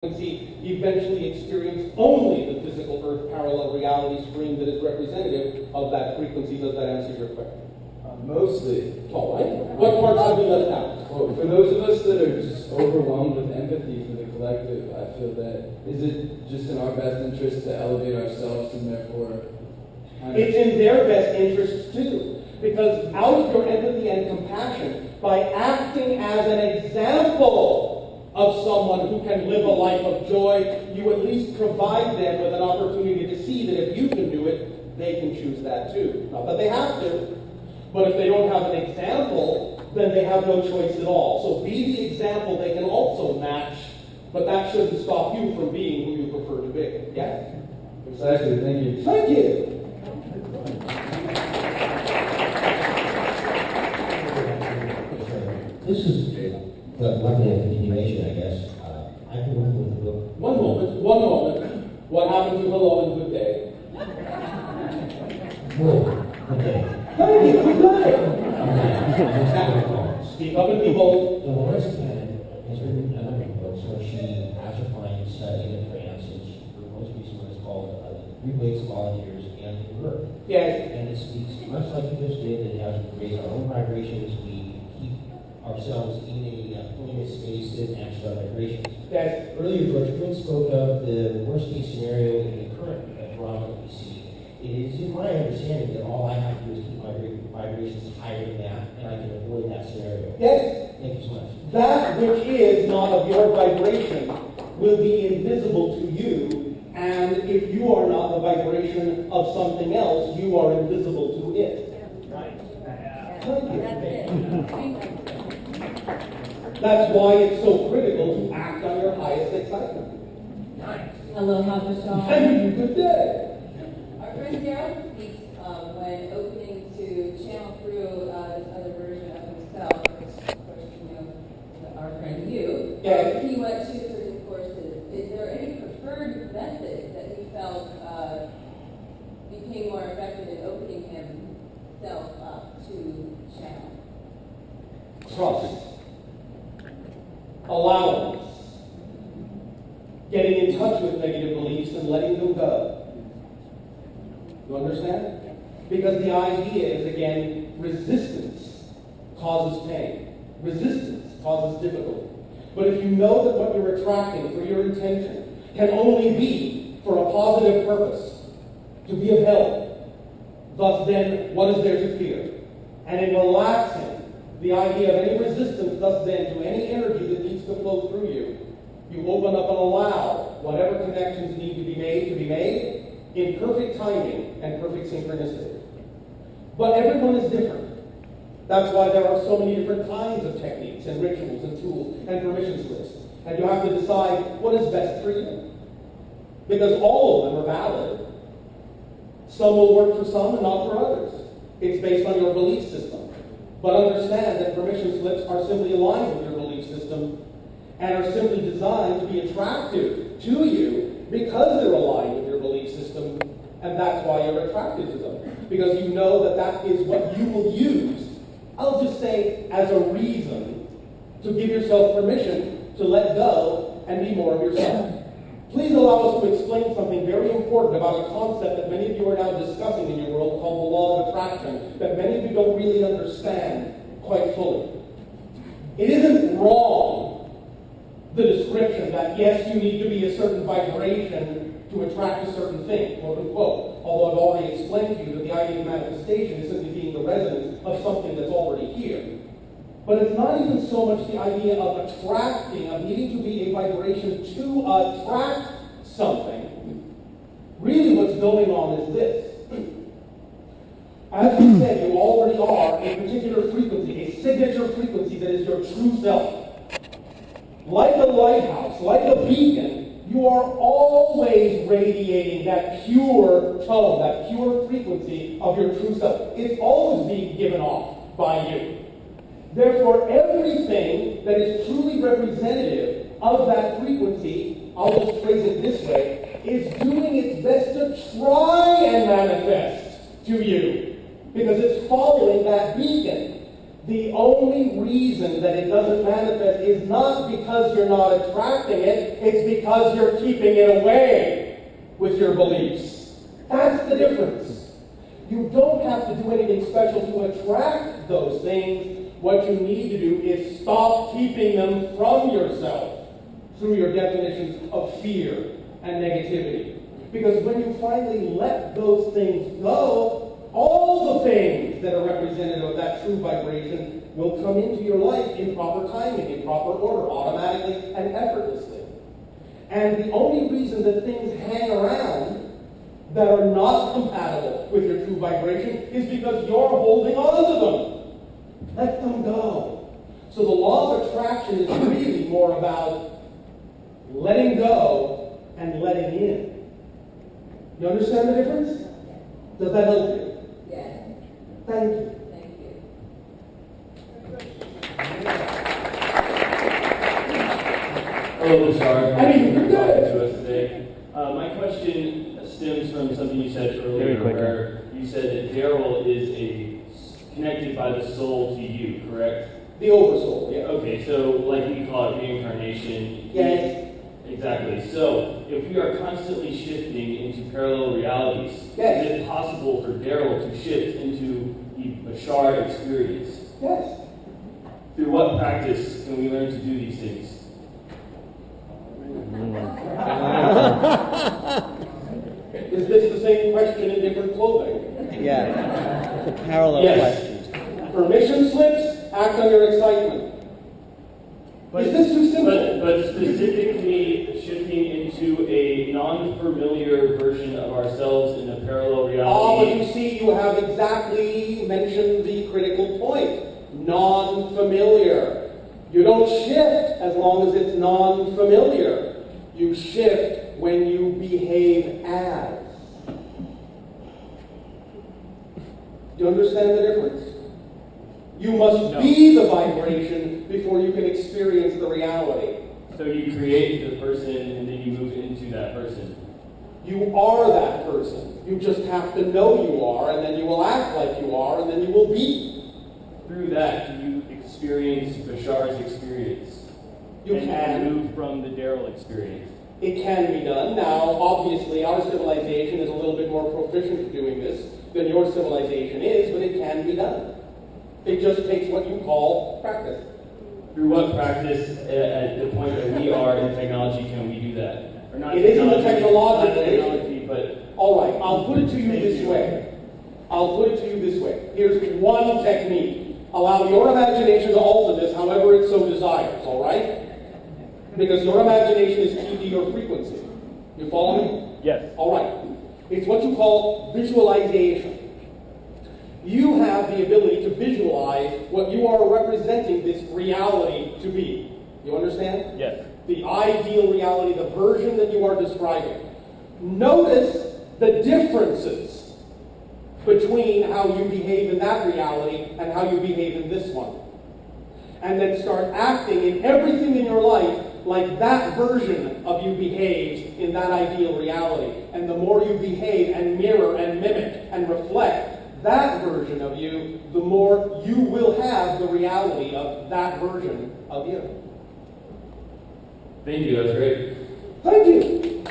frequency eventually experience only the physical Earth parallel reality stream that is representative of that frequency. Does that answer your question? Mostly. All right. What parts have we left out? Well, for those of us that are just overwhelmed with empathy for the collective, I feel that is it just in our best interest to elevate ourselves and therefore it's in their best interest too. Because out of your empathy and compassion, by acting as an example of someone who can live a life of joy, you at least provide them with an opportunity to see that if you can do it, they can choose that too. Not that they have to, but if they don't have an example, then they have no choice at all. So be the example they can also match, but that shouldn't stop you from being who you prefer to be. Yeah? Precisely. Thank you. Thank you. This is luckily a continuation, I guess. I've been working with the book. One moment. What happened to hello and good day? Whoa, okay. Thank you, good day. Speak up and be bold. Dolores Cannon has written a number of books where she has her clients in France, and her most recent one is called Three Ways Volunteers and the Earth. Yes. And it speaks much like you just did, that as we raise our own vibrations, we keep ourselves in a holiness space that matches our vibrations. Yes. Earlier, George Prince spoke of the worst-case scenario in the current drama that we see. It is in my understanding that all I have to do is keep my vibrations higher than that, and I can avoid that scenario. Yes. Thank you so much. That which is not of your vibration will be invisible to you, and if you are not the vibration of something else, you are invisible to it. Right. That's why it's so critical to act on your highest excitement. Nice. Aloha, Bashar. Thank you. Good day. Our friend Daryl speaks when opening to channel through this other version of himself, which, of course, you know, our friend you. Yes. He went to certain courses. Is there any preferred method that he felt became more effective in opening himself up to channel? Trust. Allowance. Getting in touch with negative beliefs and letting them go. You understand? Because the idea is, again, resistance causes pain. Resistance causes difficulty. But if you know that what you're attracting for your intention can only be for a positive purpose, to be of help, thus then, what is there to fear? And in relaxing the idea of any resistance, thus then, to any energy that needs to flow through you, you open up and allow whatever connections need to be made in perfect timing and perfect synchronicity. But everyone is different. That's why there are so many different kinds of techniques and rituals and tools and permission slips. And you have to decide what is best for you. Because all of them are valid. Some will work for some and not for others. It's based on your belief system. But understand that permission slips are simply aligned with your belief system and are simply designed to be attractive to you because they're aligned with your belief system, and that's why you're attracted to them. Because you know that that is what you will use, I'll just say, as a reason to give yourself permission to let go and be more of yourself. Please allow us to explain something very important about a concept that many of you are now discussing in your world called the law of attraction, that many of you don't really understand quite fully. It isn't wrong, the description that, yes, you need to be a certain vibration to attract a certain thing, quote unquote. Although I've already explained to you that the idea of manifestation is simply being the resonance of something that's already here. But it's not even so much the idea of attracting, of needing to be a vibration to attract something. Really what's going on is this. As you said, you already are a particular frequency, a signature frequency that is your true self. Like a lighthouse, like a beacon, you are always radiating that pure tone, that pure frequency of your true self. It's always being given off by you. Therefore, everything that is truly representative of that frequency, I'll just phrase it this way, is doing its best to try and manifest to you. Because it's following that beacon. The only reason that it doesn't manifest is not because you're not attracting it, it's because you're keeping it away with your beliefs. That's the difference. You don't have to do anything special to attract those things. What you need to do is stop keeping them from yourself through your definitions of fear and negativity. Because when you finally let those things go, all the things that are representative of that true vibration will come into your life in proper timing, in proper order, automatically and effortlessly. And the only reason that things hang around that are not compatible with your true vibration is because you're holding on to them. Let them go. So the law of attraction is really more about letting go and letting in. You understand the difference? Does that help you? Yes. Thank you. Thank you. Hello, Bashar. Hey, you're Thank you for good. talking to us today. My question stems from something you said earlier, where you said that Daryl is connected by the soul to you, correct? The oversoul, yeah. Okay, so like we call it reincarnation. Yes. Exactly. So if we are constantly shifting into parallel realities, Yes. is it possible for Daryl to shift into the Bashar experience? Yes. Through what practice can we learn to do these things? Is this the same question in different clothing? Yeah, it's a parallel Yes. question. Permission slips, act on your excitement. Is this too simple? But specifically shifting into a non-familiar version of ourselves in a parallel But reality. you see, you have exactly mentioned the critical point. Non-familiar. You don't shift as long as it's non-familiar. You shift when you behave as. Do you understand the difference? You must be the vibration before you can experience the reality. So you create the person and then you move into that person. You are that person. You just have to know you are, and then you will act like you are, and then you will be. Through that, you experience Bashar's experience. You and can. move from the Daryl experience. It can be done. Now, obviously, our civilization is a little bit more proficient at doing this than your civilization is, but it can be done. It just takes what you call practice. Through what practice, at the point that we are in technology, can we do that? Or not It isn't a technology, technological not technology, but All right, I'll put it to you this way. Here's one technique. Allow your imagination to alter this however it so desires, all right? Because your imagination is key to your frequency. You follow me? yes. All right. It's what you call visualization. You have the ability to visualize what you are representing this reality to be. You understand? Yes. The ideal reality, the version that you are describing. Notice the differences between how you behave in that reality and how you behave in this one. And then start acting in everything in your life like that version of you behaves in that ideal reality. And the more you behave and mirror and mimic and reflect that version of you, the more you will have the reality of that version of you. Thank you, that's great. Thank you.